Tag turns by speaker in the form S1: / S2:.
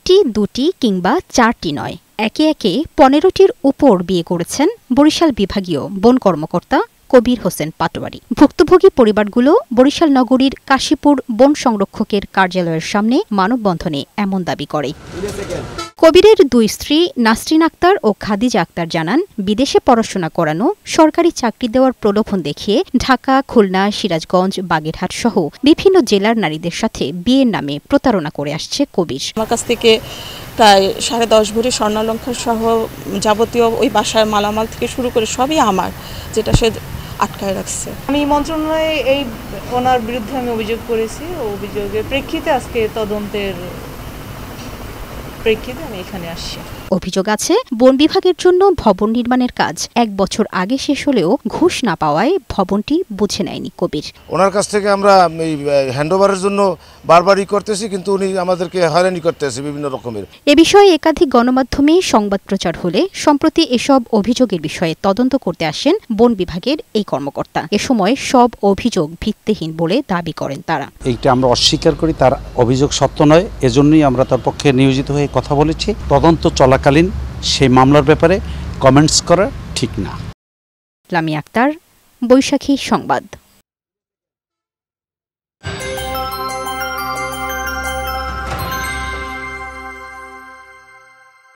S1: একটি, দুটি কিংবা চারটি নয়, একে একে ১৫টির উপর বিয়ে করেছেন বরিশাল বিভাগীয় বন কর্মকর্তা কবির হোসেন পাটোয়ারি। ভুক্তভোগী পরিবারগুলো বরিশাল নগরীর কাশীপুর বন সংরক্ষকের কার্যালয়ের সামনে মানববন্ধনে এমন দাবি করে। কবিরের দুই স্ত্রী নাসরিন আক্তার ও খাদিজা আক্তার জানান, বিদেশে পড়াশোনা করানো, সরকারি চাকরি দেওয়ার প্রলোভন দেখিয়ে ঢাকা, খুলনা, সিরাজগঞ্জ, বাগেরহাট সহ বিভিন্ন জেলার নারীদের সাথে বিয়ের নামে প্রতারণা করে আসছে কবির।
S2: আমার কাছ থেকে প্রায় 10.5 ভরি স্বর্ণালংকার সহ যাবতীয় ওই বাসার মালামাল থেকে শুরু করে সবই আমার, যেটা সে আটকায় রাখছে।
S3: আমি মন্ত্রণালয়ে ওনার বিরুদ্ধে আমি অভিযোগ করেছি। অভিযোগের প্রেক্ষিতে আজকে তদন্তের প্রেক্ষিতে আমি এখানে আসছি।
S1: অভিযোগ আছে, বন বিভাগের জন্য ভবন নির্মাণের কাজ 1 বছর আগে শেষ হলেও ঘুষ না পাওয়ায় ভবনটি বুঝে নেয়নি কবির।
S4: ওনার কাছ থেকে আমরা এই হ্যান্ডওভারের জন্য বারবারই করতেছি, কিন্তু উনি আমাদেরকে হয়রানি করতেছে বিভিন্ন রকমের।
S1: এ বিষয়ে একাধিক গণমাধ্যমে সংবাদ প্রচার হলে সম্প্রতি এসব অভিযোগের বিষয়ে তদন্ত করতে আসেন বন বিভাগের এই কর্মকর্তা। এ সময় সব অভিযোগ ভিত্তিহীন বলে দাবি করেন তারা।
S5: এইটা আমরা অস্বীকার করি, তার অভিযোগ সত্য নয়, এজন্যই আমরা তার পক্ষে নিয়োজিত হয়ে কথা বলেছি। তদন্ত চলাকালীন সেই মামলার ব্যাপারে কমেন্টস করা ঠিক না।
S1: লামিয়া আক্তার, বৈশাখী সংবাদ।